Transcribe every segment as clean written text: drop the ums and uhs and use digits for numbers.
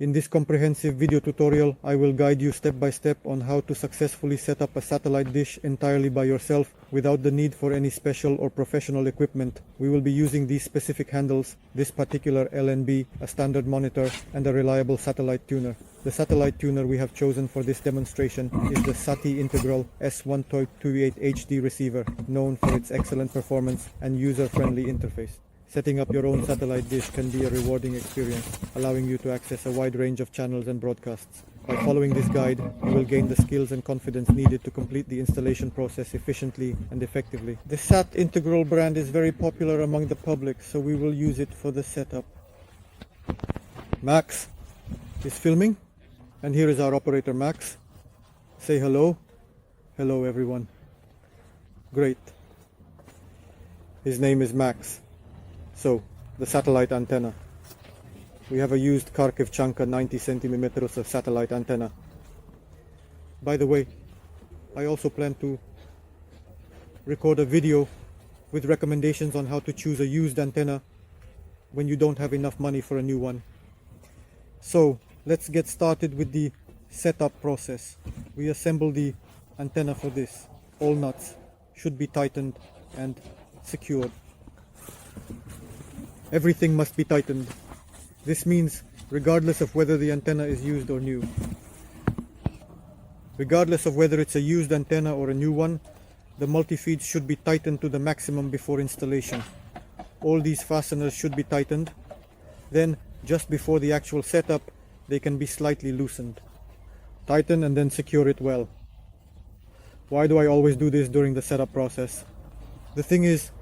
In this comprehensive video tutorial, I will guide you step by step on how to successfully set up a satellite dish entirely by yourself without the need for any special or professional equipment. We will be using these specific handles, this particular LNB, a standard monitor, and a reliable satellite tuner. The satellite tuner we have chosen for this demonstration is the SATI Integral S128 HD receiver, known for its excellent performance and user-friendly interface. Setting up your own satellite dish can be a rewarding experience, allowing you to access a wide range of channels and broadcasts. By following this guide, you will gain the skills and confidence needed to complete the installation process efficiently and effectively. The SAT Integral brand is very popular among the public, so we will use it for the setup. Max is filming, and here is our operator Max. Say hello. Hello everyone. Great. His name is Max. So, the satellite antenna. We have a used Kharkiv Chanka 90 centimeters of satellite antenna. By the way, I also plan to record a video with recommendations on how to choose a used antenna when you don't have enough money for a new one. So, let's get started with the setup process. We assemble the antenna for this. All nuts should be tightened and secured. Everything must be tightened. This means regardless of whether the antenna is used or new. Regardless of whether it's a used antenna or a new one, the multi-feeds should be tightened to the maximum before installation. All these fasteners should be tightened. Then, just before the actual setup, they can be slightly loosened. Tighten and then secure it well. Why do I always do this during the setup process? The thing is,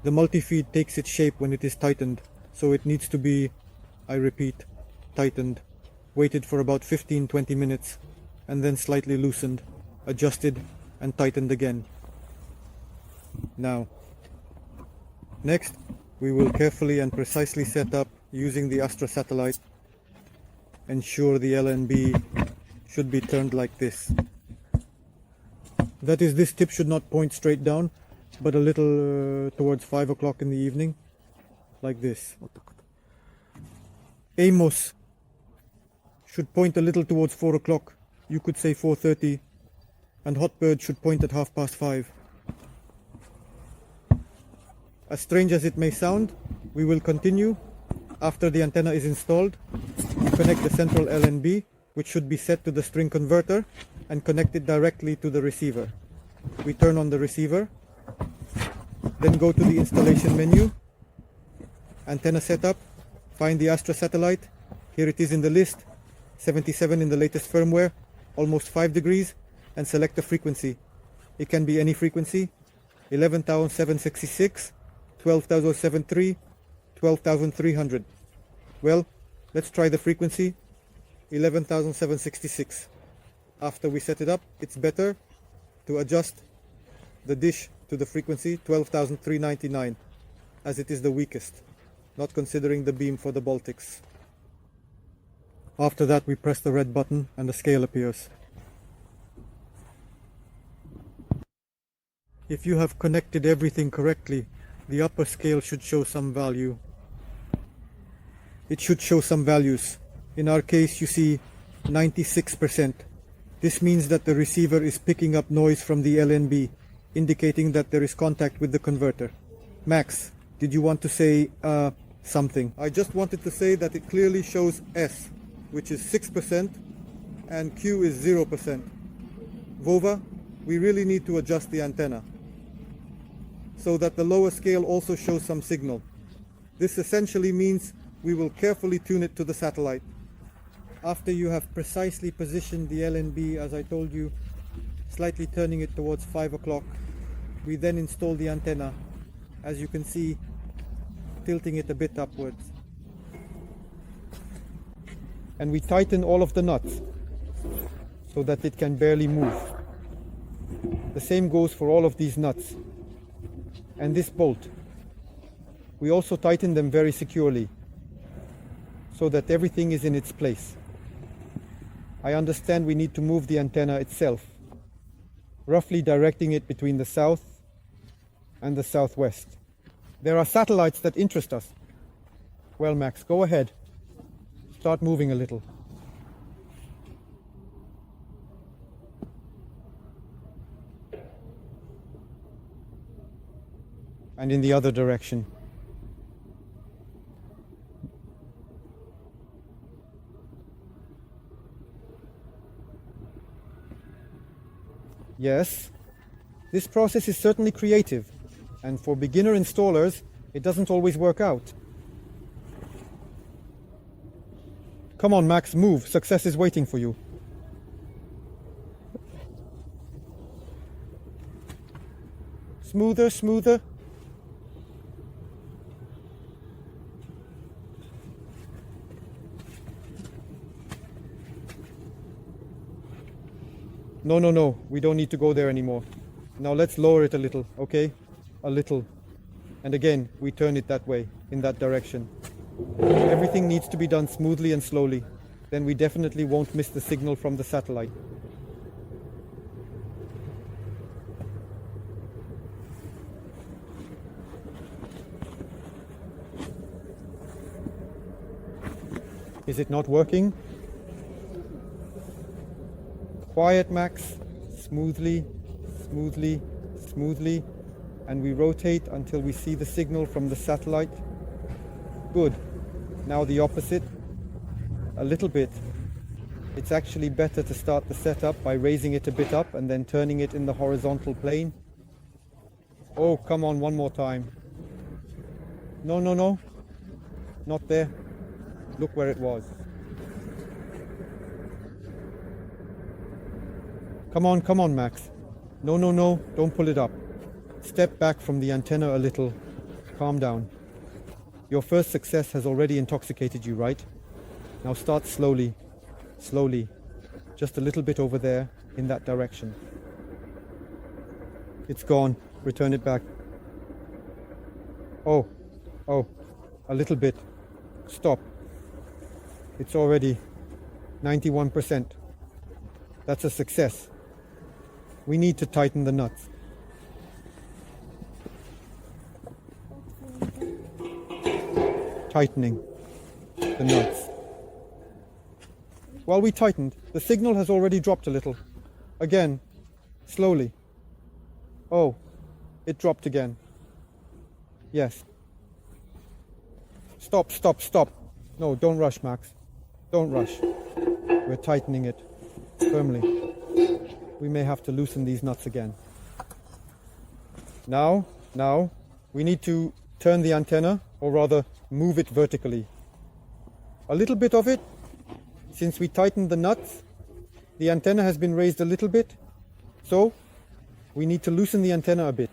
the multi-feed takes its shape when it is tightened, so it needs to be, I repeat, tightened, waited for about 15-20 minutes, and then slightly loosened, adjusted, and tightened again. Now, next, we will carefully and precisely set up using the Astra satellite. Ensure the LNB should be turned like this. That is, this tip should not point straight down, but a little towards 5 o'clock in the evening, like this. Amos should point a little towards 4 o'clock, you could say 4:30, and Hotbird should point at 5:30. As strange as it may sound, we will continue. After the antenna is installed, we connect the central LNB, which should be set to the string converter, and connect it directly to the receiver. We turn on the receiver, then go to the installation menu, antenna setup, find the Astra satellite, here it is in the list, 77 in the latest firmware, almost 5 degrees, and select the frequency. It can be any frequency, 11,766, 12,073, 12,300. Well, let's try the frequency, 11,766. After we set it up, it's better to adjust the dish to the frequency 12,399, as it is the weakest, not considering the beam for the Baltics. After that, we press the red button and the scale appears. If you have connected everything correctly, the upper scale should show some value. It should show some values. In our case, you see 96%. This means that the receiver is picking up noise from the LNB, indicating that there is contact with the converter. Max, did you want to say something? I just wanted to say that it clearly shows S, which is 6%, and Q is 0%. Vova, we really need to adjust the antenna so that the lower scale also shows some signal. This essentially means we will carefully tune it to the satellite. After you have precisely positioned the LNB, as I told you, slightly turning it towards 5 o'clock, we then install the antenna, as you can see, tilting it a bit upwards. And we tighten all of the nuts so that it can barely move. The same goes for all of these nuts. And this bolt. We also tighten them very securely so that everything is in its place. I understand we need to move the antenna itself, roughly directing it between the south and the southwest. There are satellites that interest us. Well, Max, go ahead. Start moving a little. and in the other direction. Yes, this process is certainly creative, and for beginner installers, it doesn't always work out. Come on, Max, move. Success is waiting for you. Smoother, smoother. No, we don't need to go there anymore. Now let's lower it a little, okay? A little. And again, we turn it that way, in that direction. Everything needs to be done smoothly and slowly. Then we definitely won't miss the signal from the satellite. Is it not working? Quiet, Max. Smoothly, smoothly, smoothly. And we rotate until we see the signal from the satellite. Good. Now the opposite. A little bit. It's actually better to start the setup by raising it a bit up and then turning it in the horizontal plane. Oh, come on, one more time. No. Not there. Look where it was. Come on, Max. No, don't pull it up. Step back from the antenna a little. Calm down. Your first success has already intoxicated you, right? Now start slowly. Slowly. Just a little bit over there, in that direction. It's gone. Return it back. Oh, a little bit. Stop. It's already 91%. That's a success. We need to tighten the nuts. Tightening the nuts. While we tightened, the signal has already dropped a little. Again, slowly. Oh, it dropped again. Yes. Stop. No, don't rush, Max. Don't rush. We're tightening it firmly. We may have to loosen these nuts again. Now, we need to turn the antenna, or rather move it vertically. A little bit of it. Since we tightened the nuts, the antenna has been raised a little bit, so we need to loosen the antenna a bit.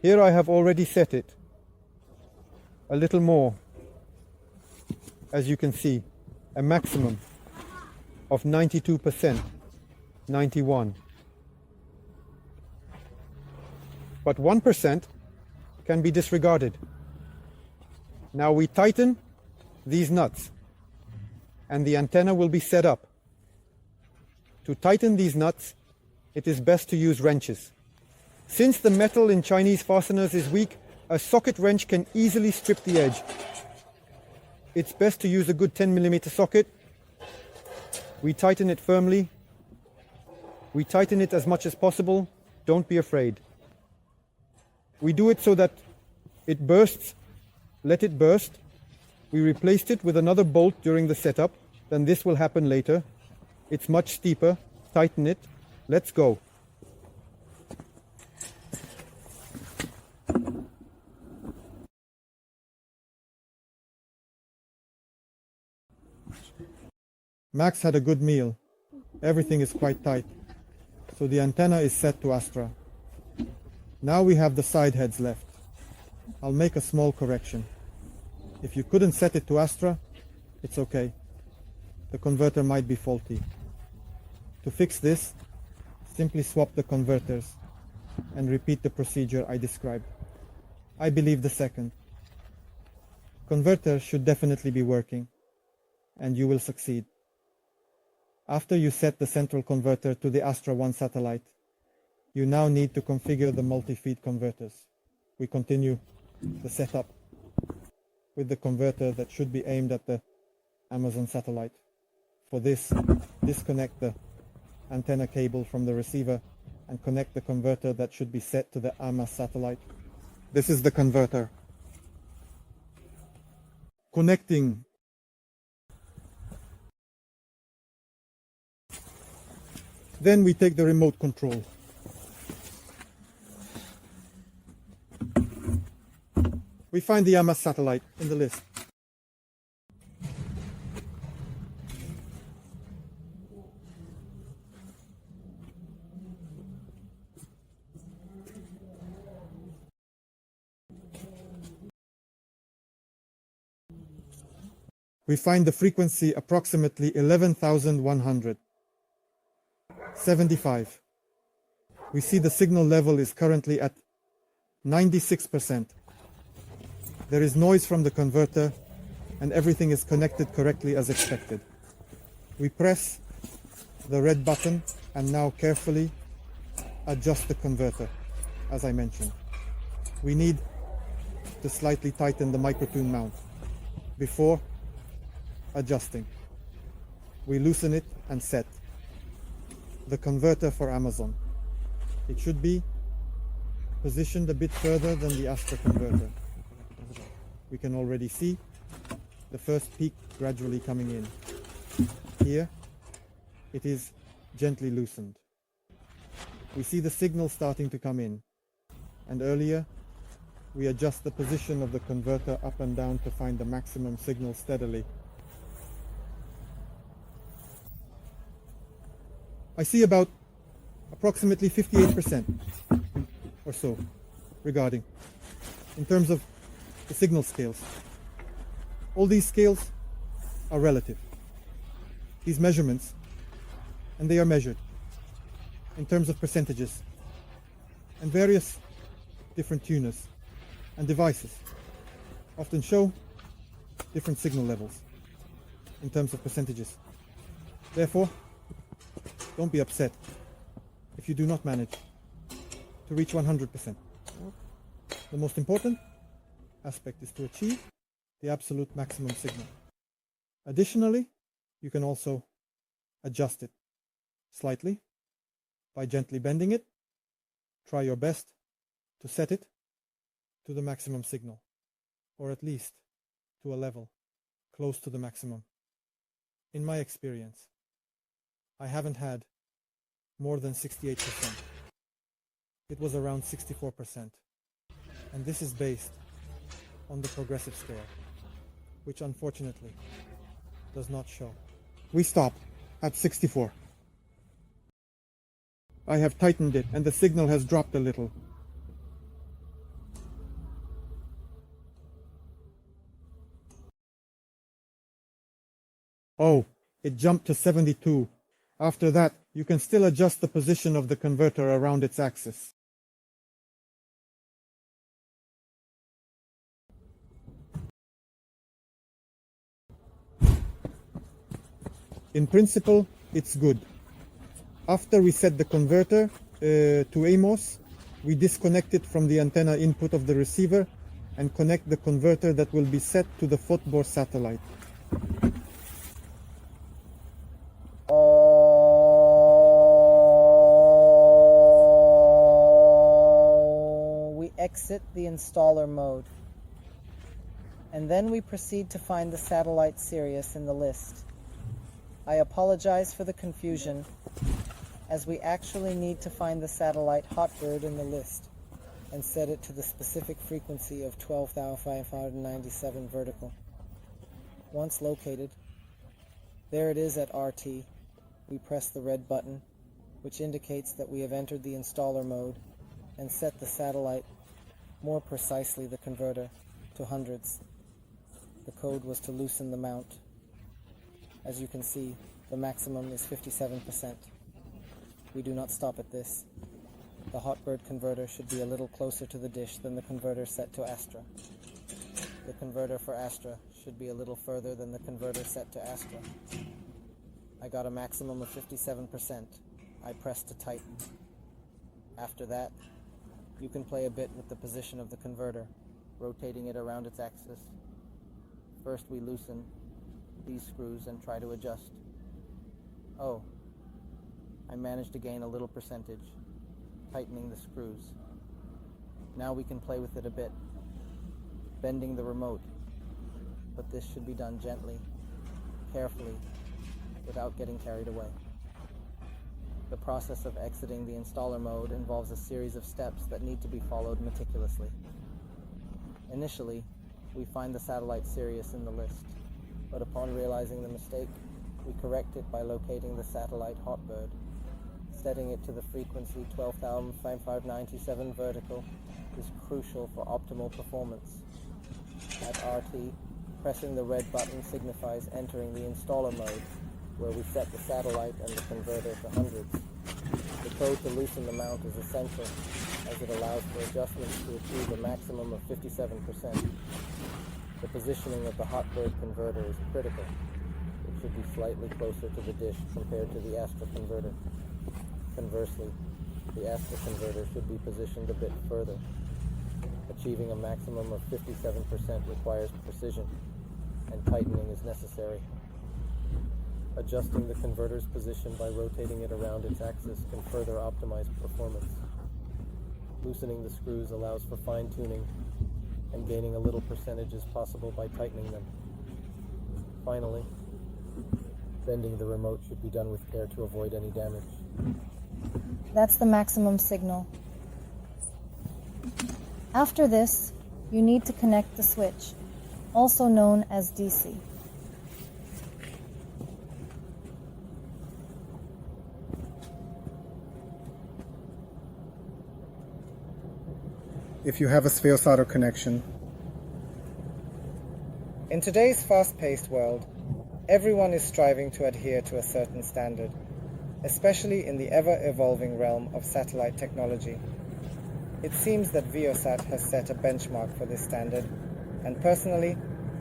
Here I have already set it a little more, as you can see, a maximum of 92%, 91. But 1% can be disregarded. Now we tighten these nuts and the antenna will be set up. To tighten these nuts, it is best to use wrenches. Since the metal in Chinese fasteners is weak, a socket wrench can easily strip the edge. It's best to use a good 10mm socket. We tighten it firmly. We tighten it as much as possible. Don't be afraid. We do it so that it bursts. Let it burst. We replaced it with another bolt during the setup. Then this will happen later. It's much steeper. Tighten it. Let's go. Max had a good meal. Everything is quite tight. So the antenna is set to Astra. Now we have the side heads left. I'll make a small correction. If you couldn't set it to Astra, it's okay. The converter might be faulty. To fix this, simply swap the converters and repeat the procedure I described. I believe the second. Converter should definitely be working, and you will succeed. After you set the central converter to the Astra 1 satellite, you now need to configure the multi-feed converters. We continue the setup with the converter that should be aimed at the Amazon satellite. For this, disconnect the antenna cable from the receiver and connect the converter that should be set to the AMA satellite. This is the converter. Connecting. Then we take the remote control. We find the AMA satellite in the list. We find the frequency approximately 11,100. 75. We see the signal level is currently at 96%. There is noise from the converter and everything is connected correctly as expected. We press the red button and now carefully adjust the converter, as I mentioned. We need to slightly tighten the microtune mount before adjusting. We loosen it and set the converter for Amazon. It should be positioned a bit further than the Astra converter. We can already see the first peak gradually coming in. Here it is gently loosened. We see the signal starting to come in, and earlier we adjust the position of the converter up and down to find the maximum signal steadily. I see about approximately 58% or so regarding in terms of the signal scales. All these scales are relative. These measurements, and they are measured in terms of percentages, and various different tuners and devices often show different signal levels in terms of percentages. Therefore, don't be upset if you do not manage to reach 100%. The most important aspect is to achieve the absolute maximum signal. Additionally, you can also adjust it slightly by gently bending it. Try your best to set it to the maximum signal, or at least to a level close to the maximum. In my experience, I haven't had more than 68%. It was around 64%. And this is based on the progressive scale, which unfortunately does not show. We stop at 64. I have tightened it and the signal has dropped a little. Oh, it jumped to 72. After that, you can still adjust the position of the converter around its axis. In principle, it's good. After we set the converter to AMOS, we disconnect it from the antenna input of the receiver and connect the converter that will be set to the footbore satellite. We exit the installer mode, and then we proceed to find the satellite Sirius in the list. I apologize for the confusion, as we actually need to find the satellite Hotbird in the list and set it to the specific frequency of 12,597 vertical. Once located, there it is at RT. We press the red button, which indicates that we have entered the installer mode and set the satellite, more precisely the converter, to hundreds. The code was to loosen the mount. As you can see, the maximum is 57%. We do not stop at this. The Hotbird converter should be a little closer to the dish than the converter set to Astra. The converter for Astra should be a little further than the converter set to Astra. I got a maximum of 57%. I pressed to tighten. After that, you can play a bit with the position of the converter, rotating it around its axis. First we loosen these screws and try to adjust. Oh, I managed to gain a little percentage. tightening the screws. Now we can play with it a bit, bending the remote, but this should be done gently, carefully, without getting carried away. The process of exiting the installer mode involves a series of steps that need to be followed meticulously. Initially, we find the satellite Sirius in the list, but upon realizing the mistake, we correct it by locating the satellite Hotbird. Setting it to the frequency 12,597 vertical is crucial for optimal performance. At RT, pressing the red button signifies entering the installer mode, where we set the satellite and the converter to hundreds. The code to loosen the mount is essential, as it allows for adjustments to achieve a maximum of 57%. The positioning of the Hotbird converter is critical. It should be slightly closer to the dish compared to the Astra converter. Conversely, the Astra converter should be positioned a bit further. Achieving a maximum of 57% requires precision, and tightening is necessary. Adjusting the converter's position by rotating it around its axis can further optimize performance. Loosening the screws allows for fine-tuning, and gaining a little percentage is possible by tightening them. Finally, bending the remote should be done with care to avoid any damage. That's the maximum signal. After this, you need to connect the switch, also known as DC. If you have a sphere-solder connection. In today's fast-paced world, everyone is striving to adhere to a certain standard, especially in the ever-evolving realm of satellite technology. It seems that Viasat has set a benchmark for this standard, and personally,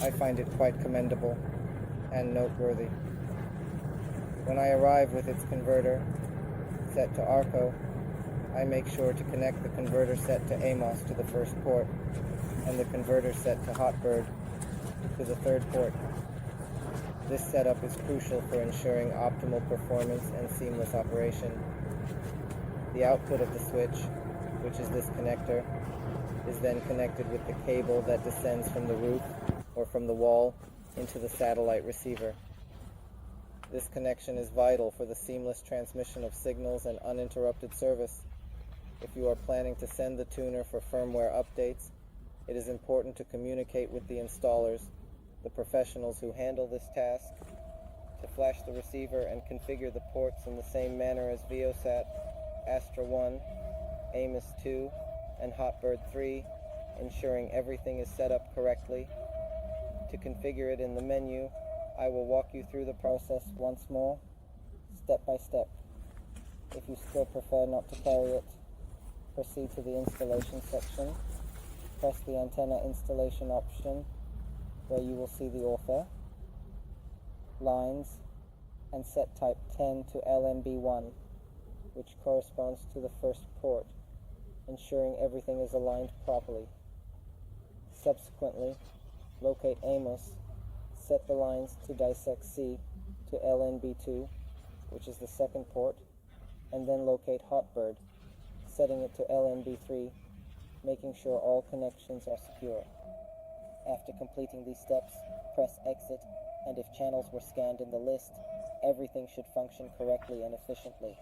I find it quite commendable and noteworthy. When I arrive with its converter set to ARCO, I make sure to connect the converter set to AMOS to the first port, and the converter set to Hotbird to the third port. This setup is crucial for ensuring optimal performance and seamless operation. The output of the switch, which is this connector, is then connected with the cable that descends from the roof or from the wall into the satellite receiver. This connection is vital for the seamless transmission of signals and uninterrupted service. If you are planning to send the tuner for firmware updates, it is important to communicate with the installers, the professionals who handle this task, to flash the receiver and configure the ports in the same manner as Viasat, Astra 1, Amos 2, and Hotbird 3, ensuring everything is set up correctly. To configure it in the menu, I will walk you through the process once more, step by step. If you still prefer not to carry it, proceed to the installation section, press the antenna installation option, where you will see the author, lines, and set type 10 to LNB1, which corresponds to the first port, ensuring everything is aligned properly. Subsequently, locate Amos, set the lines to dissect C to LNB2, which is the second port, and then locate Hotbird, setting it to LNB3, making sure all connections are secure. After completing these steps, press exit, and if channels were scanned in the list, everything should function correctly and efficiently.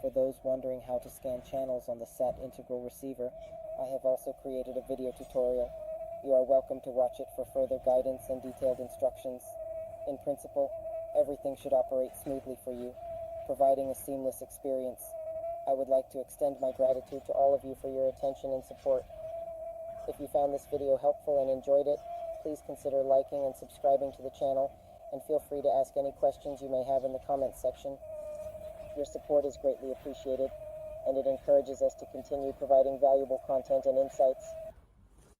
For those wondering how to scan channels on the SAT integral receiver, I have also created a video tutorial. You are welcome to watch it for further guidance and detailed instructions. In principle, everything should operate smoothly for you, providing a seamless experience. I would like to extend my gratitude to all of you for your attention and support. If you found this video helpful and enjoyed it, please consider liking and subscribing to the channel, and feel free to ask any questions you may have in the comments section. Your support is greatly appreciated, and it encourages us to continue providing valuable content and insights.